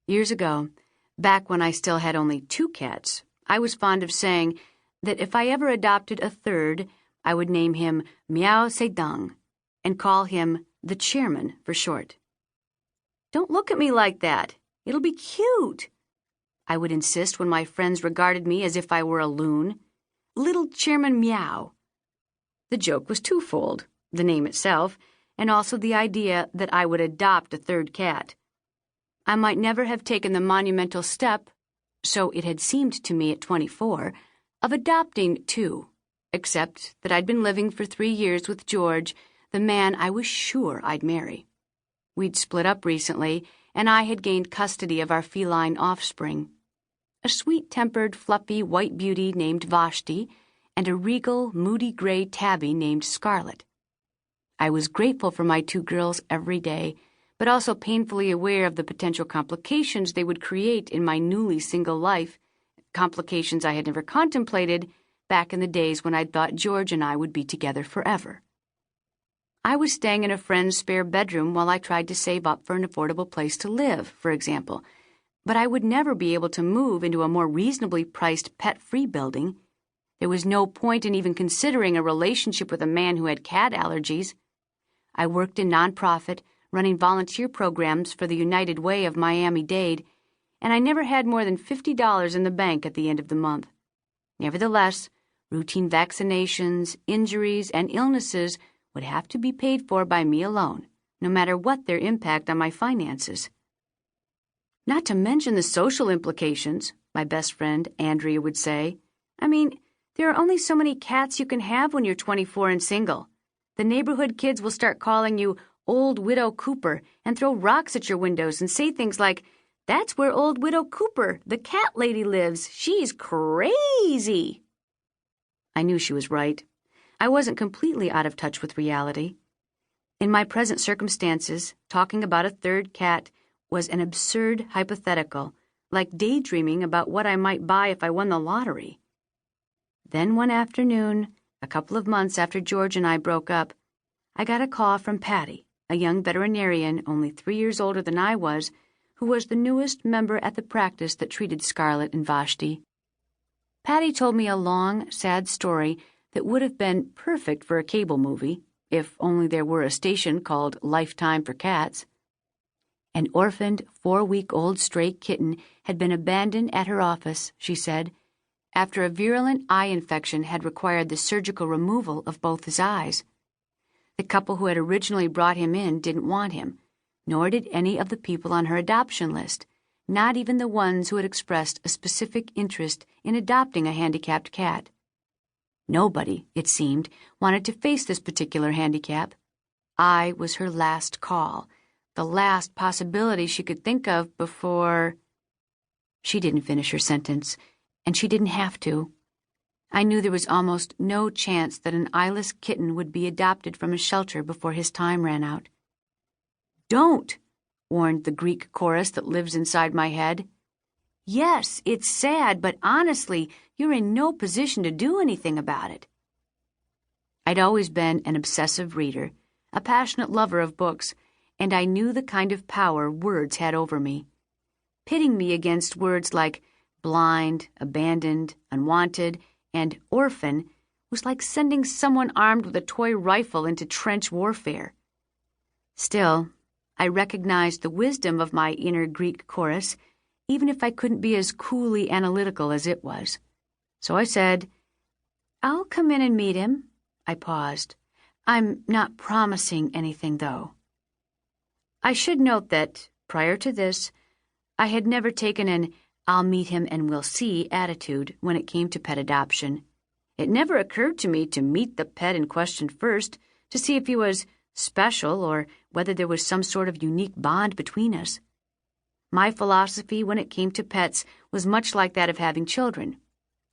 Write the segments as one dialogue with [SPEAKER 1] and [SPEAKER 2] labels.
[SPEAKER 1] Years ago, back when I still had only 2 cats, I was fond of saying that if I ever adopted a third, I would name him Meow Sedang and call him the chairman for short. "Don't look at me like that. It'll be cute," I would insist when my friends regarded me as if I were a loon. Little Chairman Meow. The joke was twofold, the name itself, and also the idea that I would adopt a third cat. I might never have taken the monumental step, so it had seemed to me at 24, of adopting 2, except that I'd been living for 3 years with George, the man I was sure I'd marry. We'd split up recently, and I had gained custody of our feline offspring. A sweet-tempered, fluffy white beauty named Vashti, and a regal, moody gray tabby named Scarlet. I was grateful for my 2 girls every day, but also painfully aware of the potential complications they would create in my newly single life, complications I had never contemplated back in the days when I'd thought George and I would be together forever. I was staying in a friend's spare bedroom while I tried to save up for an affordable place to live, for example, but I would never be able to move into a more reasonably priced pet-free building. There was no point in even considering a relationship with a man who had cat allergies. I worked in nonprofit, running volunteer programs for the United Way of Miami-Dade, and I never had more than $50 in the bank at the end of the month. Nevertheless, routine vaccinations, injuries, and illnesses would have to be paid for by me alone, no matter what their impact on my finances. Not to mention the social implications, my best friend Andrea would say. I mean, there are only so many cats you can have when you're 24 and single. The neighborhood kids will start calling you Old Widow Cooper and throw rocks at your windows and say things like, "That's where Old Widow Cooper, the cat lady, lives. She's crazy." I knew she was right. I wasn't completely out of touch with reality. In my present circumstances, talking about a third cat was an absurd hypothetical, like daydreaming about what I might buy if I won the lottery. Then one afternoon, a couple of months after George and I broke up, I got a call from Patty, a young veterinarian only 3 years older than I was, who was the newest member at the practice that treated Scarlet and Vashti. Patty told me a long, sad story that would have been perfect for a cable movie, if only there were a station called Lifetime for Cats. An orphaned 4-week-old stray kitten had been abandoned at her office, she said, after a virulent eye infection had required the surgical removal of both his eyes. The couple who had originally brought him in didn't want him, nor did any of the people on her adoption list, not even the ones who had expressed a specific interest in adopting a handicapped cat. Nobody, it seemed, wanted to face this particular handicap. I was her last call, the last possibility she could think of before... She didn't finish her sentence, and she didn't have to. I knew there was almost no chance that an eyeless kitten would be adopted from a shelter before his time ran out. "Don't," warned the Greek chorus that lives inside my head. "Yes, it's sad, but honestly, you're in no position to do anything about it." I'd always been an obsessive reader, a passionate lover of books, and I knew the kind of power words had over me. Pitting me against words like blind, abandoned, unwanted, and orphan was like sending someone armed with a toy rifle into trench warfare. Still, I recognized the wisdom of my inner Greek chorus, even if I couldn't be as coolly analytical as it was. So I said, "I'll come in and meet him." I paused. "I'm not promising anything, though." I should note that, prior to this, I had never taken an "I'll meet him and we'll see" attitude when it came to pet adoption. It never occurred to me to meet the pet in question first to see if he was special or whether there was some sort of unique bond between us. My philosophy when it came to pets was much like that of having children.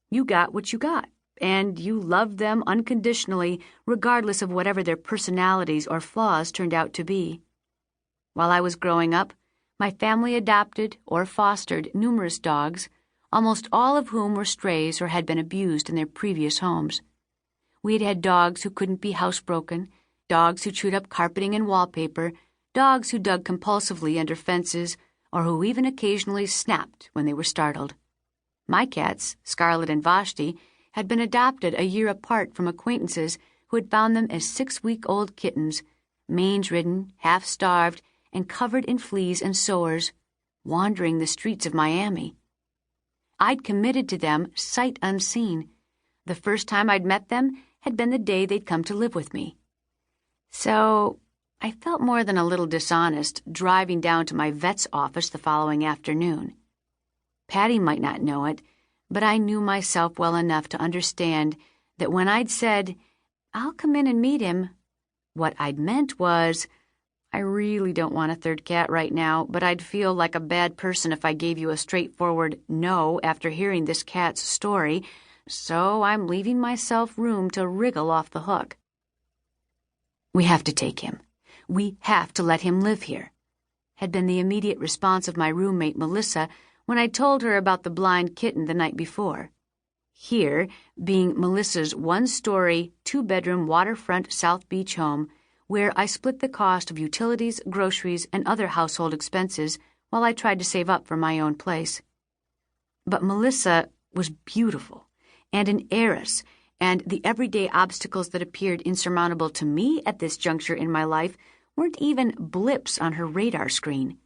[SPEAKER 1] You got what you got, and you loved them unconditionally regardless of whatever their personalities or flaws turned out to be. While I was growing up, my family adopted or fostered numerous dogs, almost all of whom were strays or had been abused in their previous homes. We had had dogs who couldn't be housebroken, dogs who chewed up carpeting and wallpaper, dogs who dug compulsively under fences, or who even occasionally snapped when they were startled. My cats, Scarlet and Vashti, had been adopted a year apart from acquaintances who had found them as 6-week-old kittens, mange-ridden, half-starved, and covered in fleas and sores, wandering the streets of Miami. I'd committed to them sight unseen. The first time I'd met them had been the day they'd come to live with me. So I felt more than a little dishonest driving down to my vet's office the following afternoon. Patty might not know it, but I knew myself well enough to understand that when I'd said, "I'll come in and meet him," what I'd meant was, "I really don't want a third cat right now, but I'd feel like a bad person if I gave you a straightforward no after hearing this cat's story, so I'm leaving myself room to wriggle off the hook." "We have to take him. We have to let him live here," had been the immediate response of my roommate Melissa when I told her about the blind kitten the night before. Here, being Melissa's one-story, 2-bedroom waterfront South Beach home, where I split the cost of utilities, groceries, and other household expenses while I tried to save up for my own place. But Melissa was beautiful and an heiress, and the everyday obstacles that appeared insurmountable to me at this juncture in my life weren't even blips on her radar screen.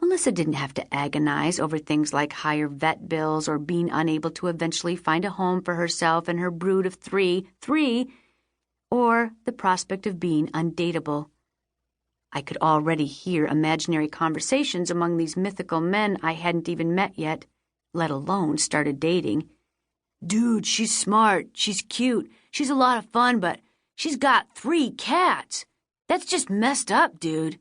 [SPEAKER 1] Melissa didn't have to agonize over things like higher vet bills or being unable to eventually find a home for herself and her brood of three, or the prospect of being undateable. I could already hear imaginary conversations among these mythical men I hadn't even met yet, let alone started dating. "Dude, she's smart, she's cute, she's a lot of fun, but she's got 3 cats. That's just messed up, dude."